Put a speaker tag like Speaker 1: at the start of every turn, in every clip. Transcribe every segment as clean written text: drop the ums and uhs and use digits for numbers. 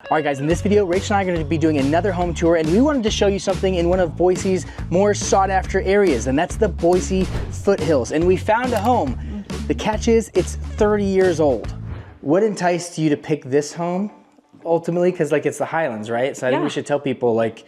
Speaker 1: All right guys, in this video, Rachel and I are gonna be doing another home tour, and we wanted to show you something in one of Boise's more sought after areas, and that's the Boise Foothills. And we found a home. The catch is it's 30 years old. What enticed you to pick this home ultimately? Because like it's the Highlands, right? So I think we should tell people like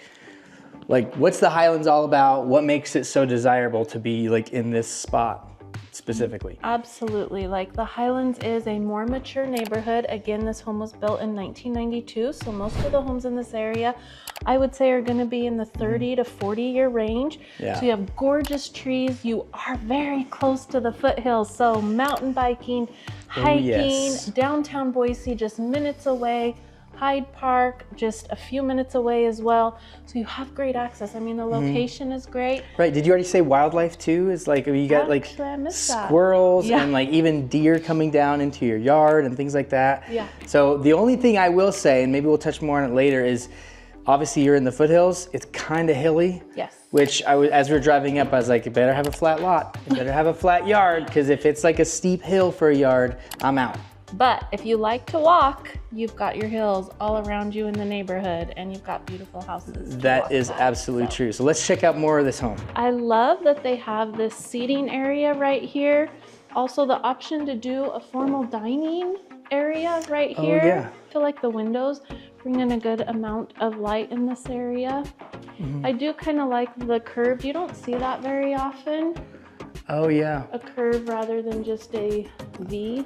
Speaker 1: what's the Highlands all about? What makes it so desirable to be like in this spot specifically?
Speaker 2: Absolutely. Like the Highlands is a more mature neighborhood. Again, this home was built in 1992. So most of the homes in this area, I would say, are going to be in the 30 to 40 year range.
Speaker 1: Yeah.
Speaker 2: So you have gorgeous trees. You are very close to the foothills. So mountain biking, hiking, downtown Boise, just minutes away. Hyde Park, just a few minutes away as well. So you have great access. I mean, the location is great.
Speaker 1: Right, did you already say wildlife too? Is like, you got like squirrels and like even deer coming down into your yard and things like that.
Speaker 2: Yeah.
Speaker 1: So the only thing I will say, and maybe we'll touch more on it later, is obviously you're in the foothills. It's kind of hilly.
Speaker 2: Yes.
Speaker 1: Which as we were driving up, I was like, you better have a flat lot. You better have a flat yard, because if it's like a steep hill for a yard, I'm out.
Speaker 2: But if you like to walk, you've got your hills all around you in the neighborhood, and you've got beautiful houses.
Speaker 1: That is absolutely true. So let's check out more of this home.
Speaker 2: I love that they have this seating area right here. Also the option to do a formal dining area right here.
Speaker 1: Oh, yeah.
Speaker 2: I feel like the windows bring in a good amount of light in this area. I do kind of like the curve. You don't see that very often.
Speaker 1: Oh yeah.
Speaker 2: A curve rather than just a V.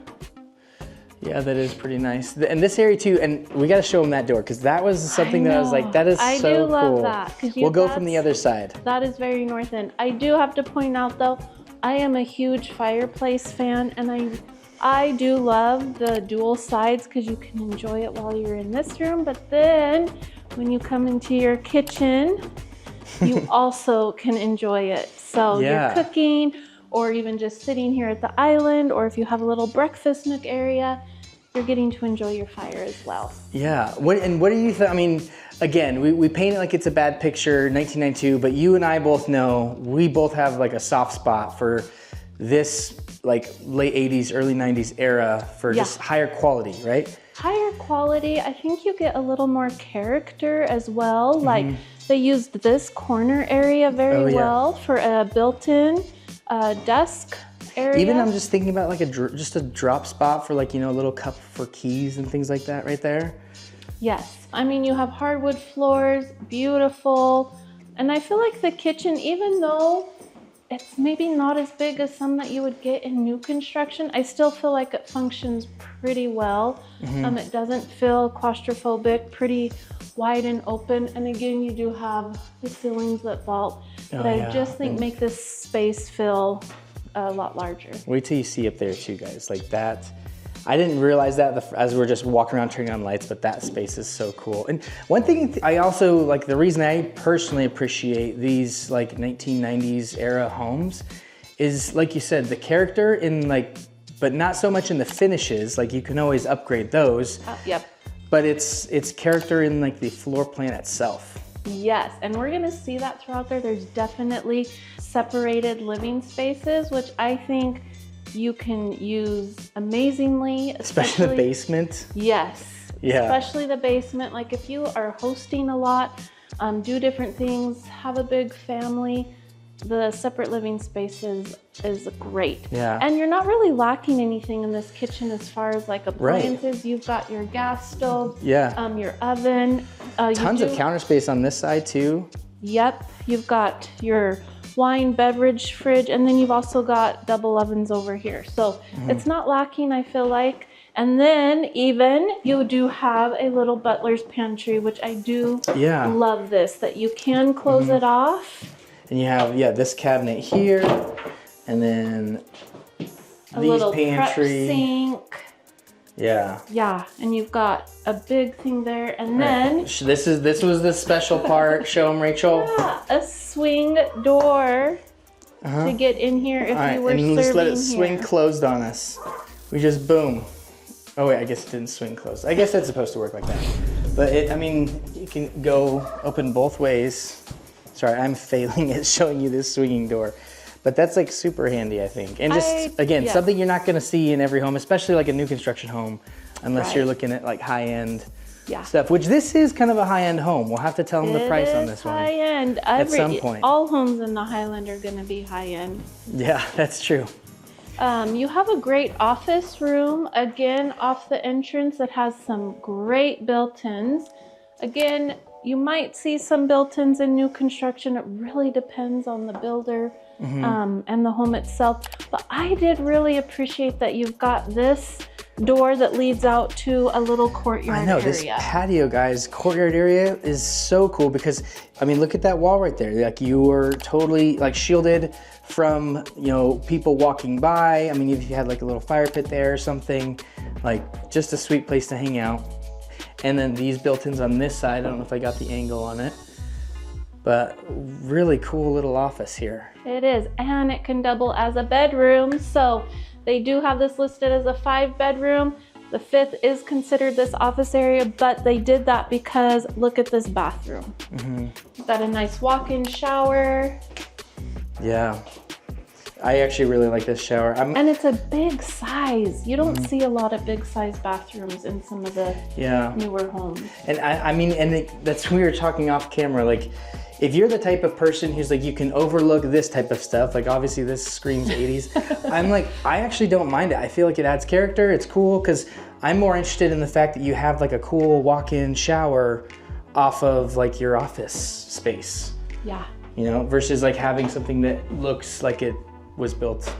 Speaker 1: Yeah, that is pretty nice. And this area too, and we got to show them that door, because that was something that I was like, that is so cool. I do love that. We'll go from the other side.
Speaker 2: That is very north end. I do have to point out though, I am a huge fireplace fan, and I do love the dual sides because you can enjoy it while you're in this room, but then when you come into your kitchen, you also can enjoy it. So you're cooking, or even just sitting here at the island, or if you have a little breakfast nook area, you're getting to enjoy your fire as well.
Speaker 1: Yeah, what do you think? I mean, again, we paint it like it's a bad picture, 1992, but you and I both know, we both have like a soft spot for this like late 80s, early 90s era for just higher quality, right? Higher
Speaker 2: quality. I think you get a little more character as well. Like they used this corner area very well for a built-in desk area.
Speaker 1: Even I'm just thinking about like just a drop spot for like, you know, a little cup for keys and things like that right there.
Speaker 2: Yes, I mean, you have hardwood floors, beautiful. And I feel like the kitchen, even though it's maybe not as big as some that you would get in new construction, I still feel like it functions pretty well. It doesn't feel claustrophobic, pretty wide and open. And again, you do have the ceilings that vault, but I just think make this space feel a lot larger.
Speaker 1: Wait till you see up there too, guys. Like that, I didn't realize that as we were just walking around turning on lights, but that space is so cool. And one thing I also like, the reason I personally appreciate these like 1990s era homes is, like you said, the character in like, but not so much in the finishes. Like you can always upgrade those. But it's character in like the floor plan itself.
Speaker 2: Yes, and we're gonna see that throughout there. There's definitely separated living spaces, which I think you can use amazingly.
Speaker 1: Especially the basement.
Speaker 2: Yes, especially the basement. Like if you are hosting a lot, do different things, have a big family, the separate living spaces is great. And you're not really lacking anything in this kitchen as far as like appliances. You've got your gas stove, your oven.
Speaker 1: Tons of counter space on this side too.
Speaker 2: Yep, you've got your wine beverage fridge, and then you've also got double ovens over here. So it's not lacking, I feel like. And then even you do have a little butler's pantry, which I do love this, that you can close it off. And
Speaker 1: you have, this cabinet here, and then
Speaker 2: a little prep sink. Yeah, and you've got a big thing there, and then
Speaker 1: this was the special part. Show them, Rachel.
Speaker 2: A swing door to get in here if you were serving here. And just let it
Speaker 1: swing closed on us. We just boom. Oh wait, I guess it didn't swing closed. I guess that's supposed to work like that. But I mean, you can go open both ways. Sorry, I'm failing at showing you this swinging door. But that's like super handy, I think. And just, again, something you're not gonna see in every home, especially like a new construction home, unless you're looking at like high-end stuff, which this is kind of a high-end home. We'll have to tell them the price on this one.
Speaker 2: High-end.
Speaker 1: At some point.
Speaker 2: All homes in the Highland are going to be high-end.
Speaker 1: Yeah, that's true.
Speaker 2: You have a great office room, again, off the entrance that has some great built-ins. Again, you might see some built-ins in new construction. It really depends on the builder and the home itself. But I did really appreciate that you've got this door that leads out to a little courtyard area.
Speaker 1: I know, this patio, guys, courtyard area is so cool because, I mean, look at that wall right there. Like, you are totally like shielded from, you know, people walking by. I mean, if you had like a little fire pit there or something, like just a sweet place to hang out. And then these built-ins on this side, I don't know if I got the angle on it, but really cool little office here.
Speaker 2: It is, and it can double as a bedroom. So they do have this listed as a 5-bedroom. The 5th is considered this office area, but they did that because look at this bathroom. Got a nice walk-in shower.
Speaker 1: Yeah. I actually really like this shower.
Speaker 2: And it's a big size. You don't see a lot of big size bathrooms in some of the newer homes. And
Speaker 1: I mean, that's when we were talking off camera, like, if you're the type of person who's like, you can overlook this type of stuff, like obviously this screams 80s. I'm like, I actually don't mind it. I feel like it adds character. It's cool because I'm more interested in the fact that you have like a cool walk-in shower off of like your office space.
Speaker 2: Yeah.
Speaker 1: You know, versus like having something that looks like it was built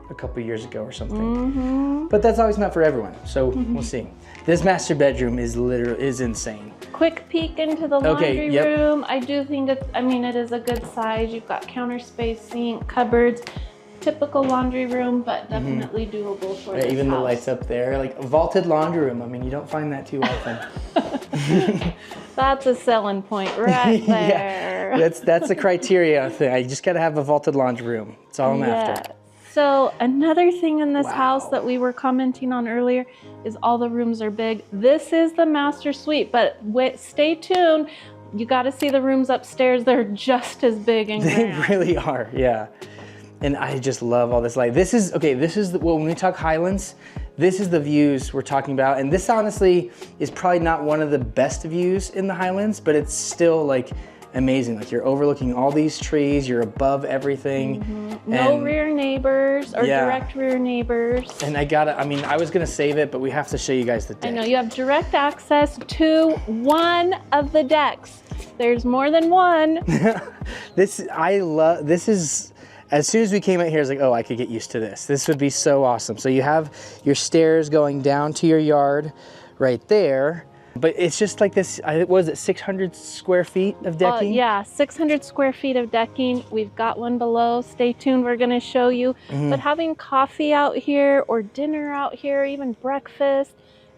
Speaker 1: a couple years ago or something. But that's always not for everyone, so we'll see. This master bedroom is insane.
Speaker 2: Quick peek into the laundry room. I do think it is a good size. You've got counter space, sink, cupboards, typical laundry room, but definitely doable for this
Speaker 1: even
Speaker 2: house.
Speaker 1: The lights up there, like a vaulted laundry room. I mean, you don't find that too often.
Speaker 2: That's a selling point right there.
Speaker 1: Yeah, that's a criteria thing. I just gotta have a vaulted laundry room. That's all I'm after.
Speaker 2: So another thing in this house that we were commenting on earlier is all the rooms are big. This is the master suite, but stay tuned. You got to see the rooms upstairs. They're just as big and grand.
Speaker 1: They really are, yeah. And I just love all this light. This is when we talk Highlands, this is the views we're talking about. And this honestly is probably not one of the best views in the Highlands, but it's still like amazing. Like, you're overlooking all these trees, you're above everything.
Speaker 2: No rear neighbors or direct rear neighbors.
Speaker 1: And I was gonna save it, but we have to show you guys the deck.
Speaker 2: I know, you have direct access to one of the decks. There's more than one.
Speaker 1: This is, as soon as we came out here, I was like, oh, I could get used to this. This would be so awesome. So you have your stairs going down to your yard right there. But it's just like this, what is it, 600 square feet of decking?
Speaker 2: Yeah, 600 square feet of decking. We've got one below. Stay tuned, we're gonna show you. But having coffee out here or dinner out here, even breakfast,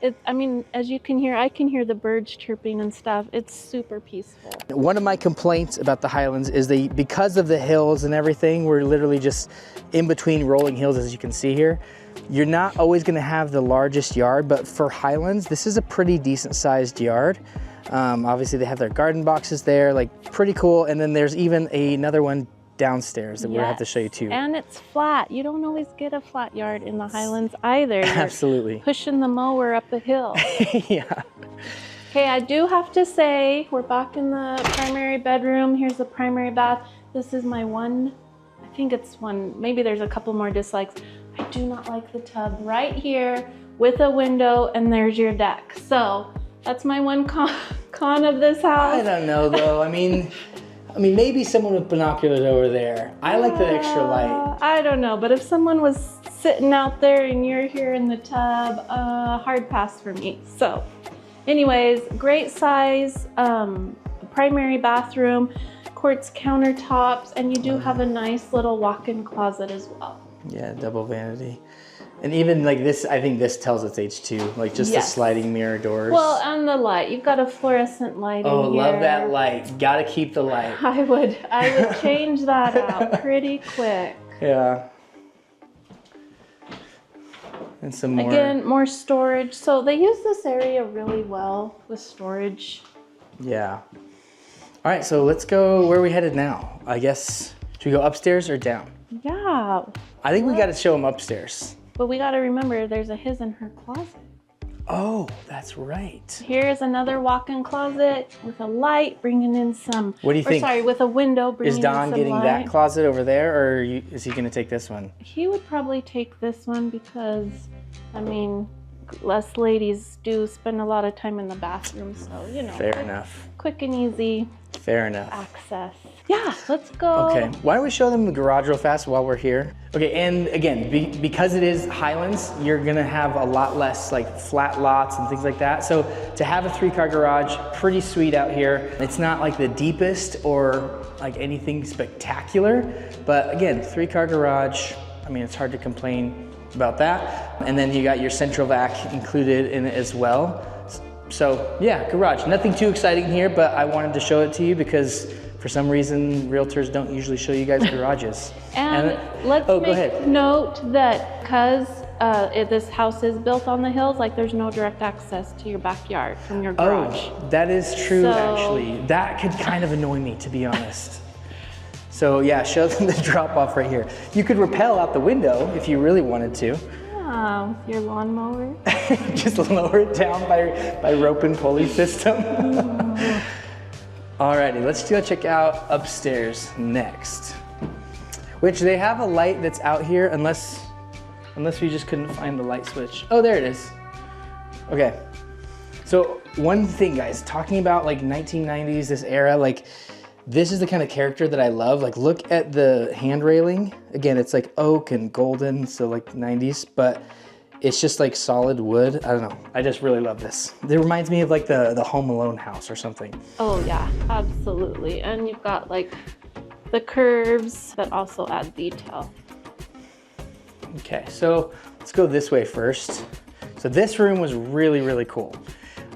Speaker 2: as you can hear, I can hear the birds chirping and stuff. It's super peaceful.
Speaker 1: One of my complaints about the Highlands is because of the hills and everything, we're literally just in between rolling hills, as you can see here. You're not always gonna have the largest yard, but for Highlands, this is a pretty decent sized yard. Obviously they have their garden boxes there, like pretty cool. And then there's even another one downstairs that we'll have to show you too.
Speaker 2: And it's flat. You don't always get a flat yard in the Highlands either. You're
Speaker 1: absolutely
Speaker 2: pushing the mower up a hill.
Speaker 1: Yeah.
Speaker 2: Okay, I do have to say, we're back in the primary bedroom. Here's the primary bath. This is my one, I think it's one, maybe there's a couple more dislikes. I do not like the tub right here with a window, and there's your deck. So that's my one con of this house.
Speaker 1: I don't know though. I mean, maybe someone with binoculars over there. I like the extra light.
Speaker 2: I don't know, but if someone was sitting out there and you're here in the tub, hard pass for me. So anyways, great size primary bathroom, quartz countertops, and you do have a nice little walk-in closet as well.
Speaker 1: Yeah, double vanity. And even like this, I think this tells its age too, like just the sliding mirror doors.
Speaker 2: Well, and the light. You've got a fluorescent light in here.
Speaker 1: Oh, love that light. Gotta keep the light.
Speaker 2: I would change that out pretty quick.
Speaker 1: Yeah. And some more.
Speaker 2: Again, more storage. So they use this area really well with storage.
Speaker 1: Yeah. All right, so let's go, where are we headed now? I guess, should we go upstairs or down?
Speaker 2: Yeah.
Speaker 1: I think we got to show them upstairs.
Speaker 2: But we got to remember there's a his and her closet.
Speaker 1: Oh, that's right.
Speaker 2: Here's another walk-in closet with a light, bringing in some.
Speaker 1: What do you think?
Speaker 2: Sorry, with a window, bringing in some light.
Speaker 1: Is Don getting that closet over there, or is he going to take this one?
Speaker 2: He would probably take this one because, I mean, us ladies do spend a lot of time in the bathroom, so you know.
Speaker 1: Fair enough.
Speaker 2: Quick and easy.
Speaker 1: Fair enough.
Speaker 2: Access. Yeah, let's go.
Speaker 1: Okay, why don't we show them the garage real fast while we're here? Okay, and again, because it is Highlands, you're gonna have a lot less like flat lots and things like that. So to have a 3-car garage, pretty sweet out here. It's not like the deepest or like anything spectacular, but again, 3-car garage, I mean, it's hard to complain about that. And then you got your central vac included in it as well. So yeah, garage, nothing too exciting here, but I wanted to show it to you because for some reason, realtors don't usually show you guys garages.
Speaker 2: And let's make note that because this house is built on the hills, like there's no direct access to your backyard from your garage.
Speaker 1: Oh, that is true, actually. That could kind of annoy me, to be honest. So yeah, show them the drop off right here. You could rappel out the window if you really wanted to.
Speaker 2: Yeah, with your lawnmower.
Speaker 1: Just lower it down by rope and pulley system. Alrighty, let's go check out upstairs next. Which they have a light that's out here, unless we just couldn't find the light switch. Oh, there it is. Okay. So one thing, guys, talking about like 1990s, this era, like this is the kind of character that I love. Like look at the hand railing. Again, it's like oak and golden, so like 90s, but it's just like solid wood. I don't know. I just really love this. It reminds me of like the Home Alone house or something.
Speaker 2: Oh yeah, absolutely. And you've got like the curves that also add detail.
Speaker 1: Okay, so let's go this way first. So this room was really, really cool.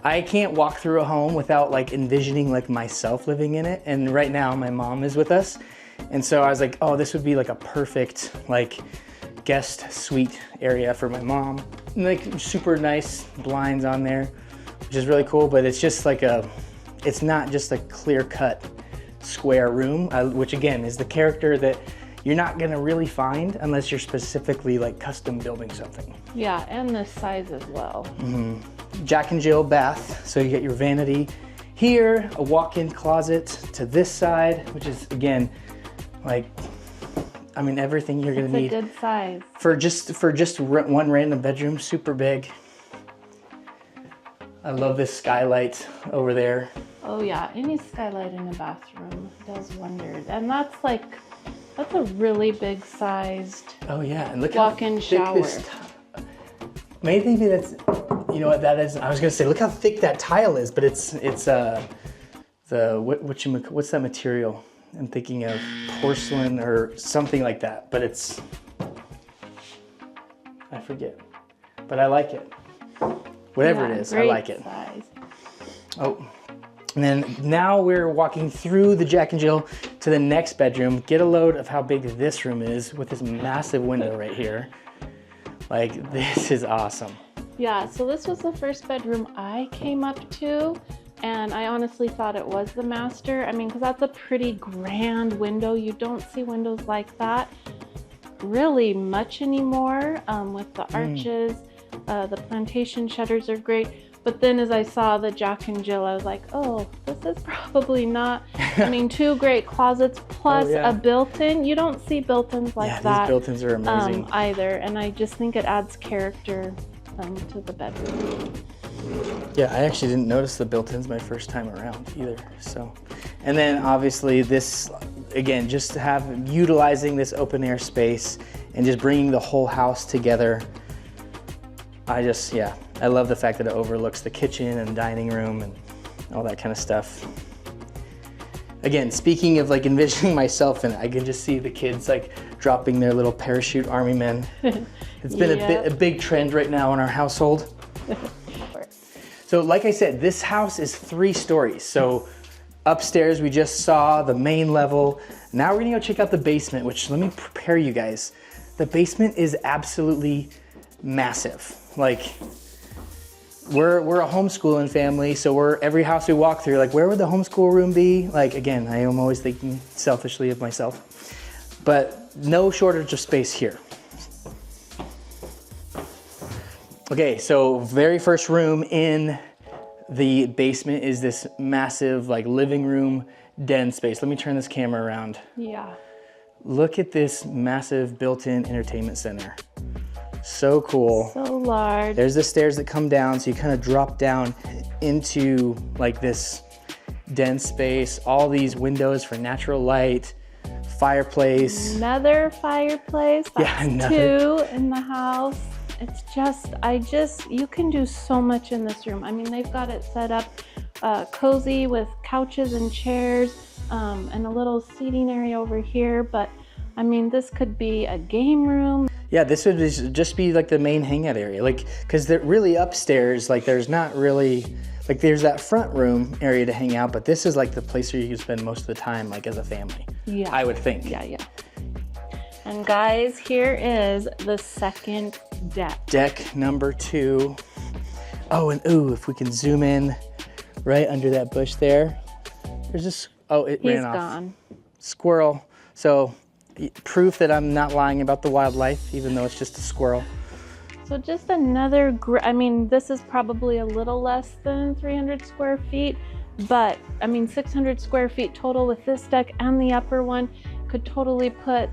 Speaker 1: I can't walk through a home without like envisioning like myself living in it. And right now my mom is with us. And so I was like, oh, this would be like a perfect like guest suite area for my mom. And like super nice blinds on there, which is really cool, but it's just like it's not just a clear cut square room, which again is the character that you're not gonna really find unless you're specifically like custom building something.
Speaker 2: Yeah, and the size as well.
Speaker 1: Mm-hmm. Jack and Jill bath, so you get your vanity here, a walk-in closet to this side, which is again, like, I mean, everything you're gonna need.
Speaker 2: It's a good size.
Speaker 1: For just one random bedroom, super big. I love this skylight over there.
Speaker 2: Oh yeah, any skylight in a bathroom does wonders. And that's a really big sized
Speaker 1: oh yeah, and look
Speaker 2: walk-in shower.
Speaker 1: Maybe that's, you know what that is? I was gonna say, look how thick that tile is, but it's what's that material? I'm thinking of porcelain or something like that, but I forget, but I like it. Whatever it is, I like it.
Speaker 2: Size.
Speaker 1: Oh, and then now we're walking through the Jack and Jill to the next bedroom. Get a load of how big this room is with this massive window right here. Like, this is awesome.
Speaker 2: Yeah, so this was the first bedroom I came up to, and I honestly thought it was the master. I mean, because that's a pretty grand window. You don't see windows like that really much anymore with the arches. The plantation shutters are great. But then as I saw the Jack and Jill, I was like, oh, this is probably not, I mean, 2 great closets plus a built-in. You don't see built-ins like that.
Speaker 1: Yeah, these built-ins are amazing.
Speaker 2: Either, and I just think it adds character to the bedroom.
Speaker 1: Yeah, I actually didn't notice the built-ins my first time around either, so. And then obviously this, again, just to utilizing this open air space and just bringing the whole house together. I love the fact that it overlooks the kitchen and dining room and all that kind of stuff. Again, speaking of like envisioning myself in it, I can just see the kids like dropping their little parachute army men. It's been a big trend right now in our household. So like I said, this house is 3 stories. So upstairs we just saw the main level. Now we're gonna go check out the basement, which let me prepare you guys. The basement is absolutely massive. Like, we're a homeschooling family, so every house we walk through, like, where would the homeschool room be? Like, again, I am always thinking selfishly of myself, but no shortage of space here. Okay, so very first room in the basement is this massive like living room den space. Let me turn this camera around.
Speaker 2: Yeah.
Speaker 1: Look at this massive built-in entertainment center. So cool.
Speaker 2: So large.
Speaker 1: There's the stairs that come down, so you kind of drop down into like this den space. All these windows for natural light, fireplace.
Speaker 2: Another fireplace. That's
Speaker 1: Yeah, another.
Speaker 2: 2 in the house. It's just, you can do so much in this room. I mean, they've got it set up cozy with couches and chairs and a little seating area over here. But I mean, this could be a game room.
Speaker 1: Yeah, this would just be like the main hangout area. Like, cause they're really upstairs, like there's not really, like there's that front room area to hang out, but this is like the place where you can spend most of the time, like as a family. Yeah. I would think.
Speaker 2: Yeah, yeah. And guys, here is the second deck.
Speaker 1: Deck number 2. Oh, and ooh, if we can zoom in right under that bush there. There's this, oh, it ran off.
Speaker 2: He's gone.
Speaker 1: Squirrel. So proof that I'm not lying about the wildlife, even though it's just a squirrel.
Speaker 2: So just another, I mean, this is probably a little less than 300 square feet, but I mean, 600 square feet total with this deck and the upper one. Could totally put,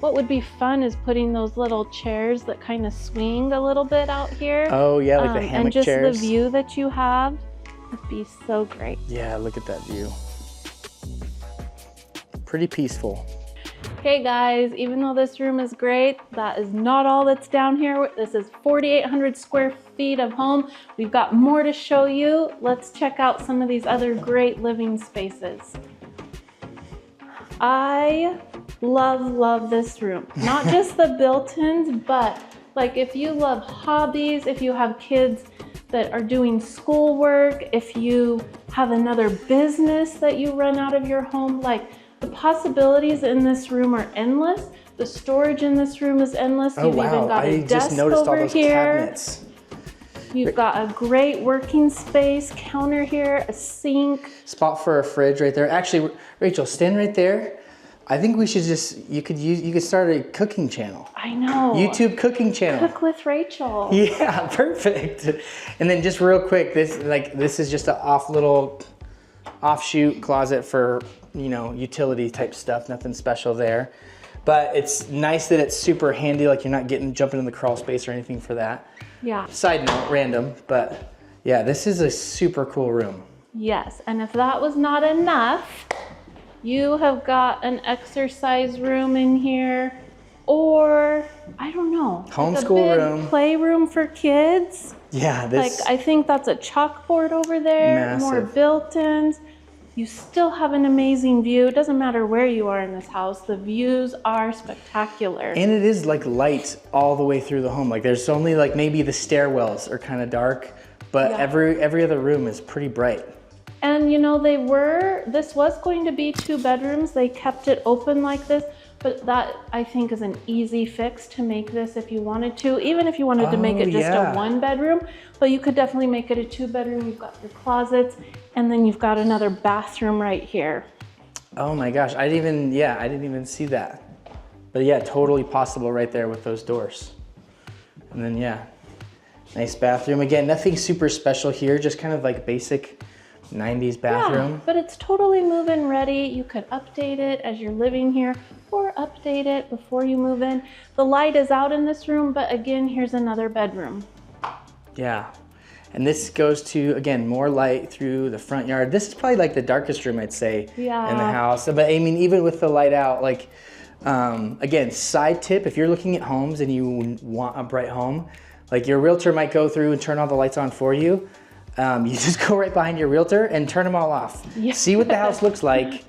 Speaker 2: what would be fun is putting those little chairs that kind of swing a little bit out here.
Speaker 1: Oh yeah, like the hammock chairs.
Speaker 2: And just the view that you have would be so great.
Speaker 1: Yeah, look at that view. Pretty peaceful.
Speaker 2: Okay guys, even though this room is great, that is not all that's down here. This is 4,800 square feet of home. We've got more to show you. Let's check out some of these other great living spaces. I love this room. Not just the built-ins, but like if you love hobbies, if you have kids that are doing schoolwork, if you have another business that you run out of your home, like the possibilities in this room are endless. The storage in this room is endless.
Speaker 1: Oh,
Speaker 2: You've
Speaker 1: wow.
Speaker 2: even got a
Speaker 1: I
Speaker 2: desk
Speaker 1: just noticed
Speaker 2: over
Speaker 1: all those
Speaker 2: here.
Speaker 1: cabinets.
Speaker 2: You've got a great working space, counter here, a sink.
Speaker 1: Spot for a fridge right there. Actually, Rachel, stand right there. I think we should just, you could start a cooking channel.
Speaker 2: I know.
Speaker 1: YouTube cooking channel.
Speaker 2: Cook with Rachel.
Speaker 1: Yeah, perfect. And then just real quick, this is just an offshoot closet for, you know, utility type stuff, nothing special there. But it's nice that it's super handy, like you're not jumping in the crawl space or anything for that.
Speaker 2: Yeah.
Speaker 1: Side note, random, but yeah, this is a super cool room.
Speaker 2: Yes, and if that was not enough, you have got an exercise room in here, or I don't know,
Speaker 1: Homeschool
Speaker 2: like a big
Speaker 1: room.
Speaker 2: Playroom for kids.
Speaker 1: Yeah, this.
Speaker 2: Like I think that's a chalkboard over there.
Speaker 1: Massive.
Speaker 2: More built-ins. You still have an amazing view. It doesn't matter where you are in this house. The views are spectacular.
Speaker 1: And it is like light all the way through the home. Like there's only like maybe the stairwells are kind of dark, but yeah, every other room is pretty bright.
Speaker 2: And you know, this was going to be 2 bedrooms. They kept it open like this, but that I think is an easy fix to make this if you wanted to, even if you wanted to make it just a 1 bedroom, but you could definitely make it a 2 bedroom. You've got your closets, and then you've got another bathroom right here.
Speaker 1: Oh my gosh, I didn't even see that. But yeah, totally possible right there with those doors. And then yeah, nice bathroom. Again, nothing super special here, just kind of like basic 90s bathroom.
Speaker 2: Yeah, but it's totally move-in ready. You could update it as you're living here or update it before you move in. The light is out in this room, but again, here's another bedroom.
Speaker 1: Yeah, and this goes to, again, more light through the front yard. This is probably like the darkest room, I'd say, in the house. But I mean, even with the light out, like, again, side tip, if you're looking at homes and you want a bright home, like your realtor might go through and turn all the lights on for you. You just go right behind your realtor and turn them all off. Yeah. See what the house looks like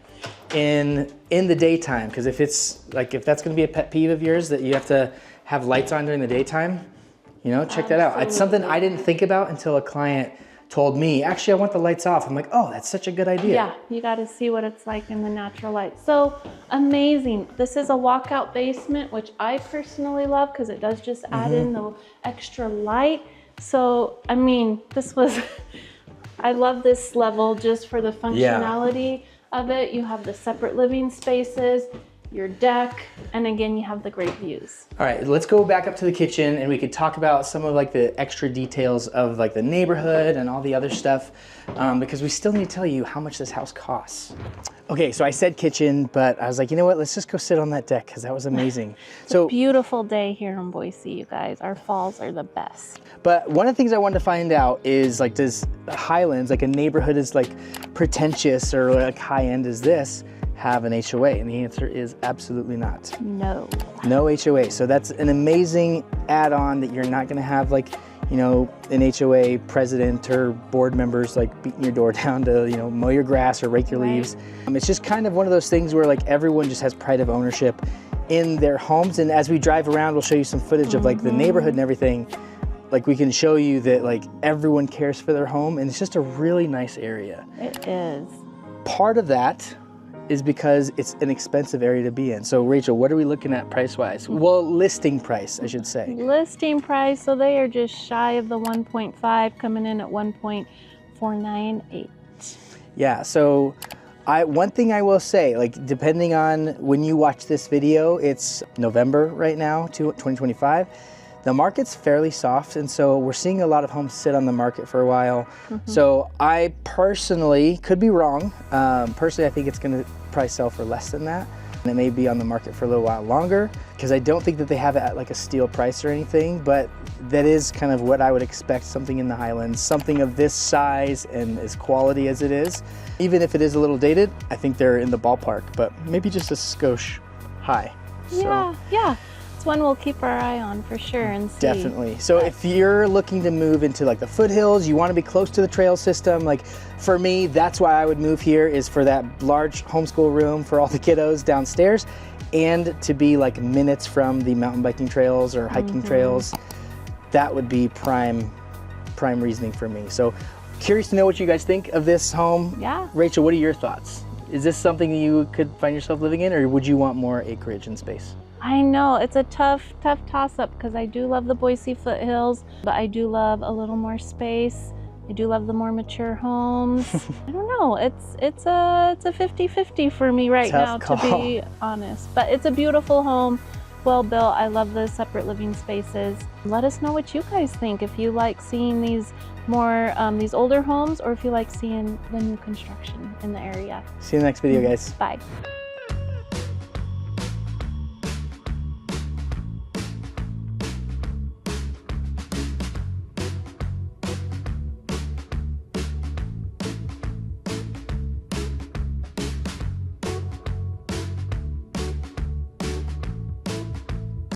Speaker 1: in the daytime. Because if that's going to be a pet peeve of yours, that you have to have lights on during the daytime, you know, check that out. It's something I didn't think about until a client told me, actually, I want the lights off. I'm like, oh, that's such a good idea.
Speaker 2: Yeah, you got to see what it's like in the natural light. So amazing. This is a walkout basement, which I personally love because it does just add in the extra light. So, I mean, I love this level just for the functionality of it. You have the separate living spaces, your deck, and again, you have the great views.
Speaker 1: All right, let's go back up to the kitchen and we could talk about some of like the extra details of like the neighborhood and all the other stuff, because we still need to tell you how much this house costs. Okay, so I said kitchen, but I was like, you know what, let's just go sit on that deck because that was amazing.
Speaker 2: So beautiful day here in Boise, you guys. Our falls are the best.
Speaker 1: But one of the things I wanted to find out is like, does Highlands, like a neighborhood as like pretentious or like high end as this, have an HOA? And the answer is absolutely not.
Speaker 2: No.
Speaker 1: No HOA. So that's an amazing add-on that you're not going to have like, you know, an HOA president or board members like beating your door down to, you know, mow your grass or rake your leaves. It's just kind of one of those things where like everyone just has pride of ownership in their homes. And as we drive around, we'll show you some footage of like the neighborhood and everything. Like we can show you that like everyone cares for their home and it's just a really nice area.
Speaker 2: It is.
Speaker 1: Part of that is because it's an expensive area to be in. So Rachel, what are we looking at price-wise? Well, listing price, I should say.
Speaker 2: Listing price, so they are just shy of the 1.5, coming in at 1.498.
Speaker 1: Yeah, so one thing I will say, like depending on when you watch this video, it's November right now, 2025. The market's fairly soft, and so we're seeing a lot of homes sit on the market for a while. So I personally, could be wrong, personally I think it's gonna probably sell for less than that. And it may be on the market for a little while longer, because I don't think that they have it at like a steal price or anything, but that is kind of what I would expect, something in the Highlands, something of this size and as quality as it is. Even if it is a little dated, I think they're in the ballpark, but maybe just a skosh high.
Speaker 2: Yeah, yeah. One we'll keep our eye on for sure and see.
Speaker 1: Definitely. So if you're looking to move into like the foothills, you want to be close to the trail system, like for me, that's why I would move here, is for that large homeschool room for all the kiddos downstairs and to be like minutes from the mountain biking trails or hiking trails. That would be prime reasoning for me. So curious to know what you guys think of this home.
Speaker 2: Yeah.
Speaker 1: Rachel, what are your thoughts? Is this something you could find yourself living in, or would you want more acreage and space?
Speaker 2: I know, it's a tough toss-up because I do love the Boise Foothills, but I do love a little more space. I do love the more mature homes. I don't know, it's a 50-50 for me right now, to be honest. But it's a beautiful home, well built. I love the separate living spaces. Let us know what you guys think, if you like seeing these more these older homes, or if you like seeing the new construction in the area.
Speaker 1: See you in the next video, guys.
Speaker 2: Bye.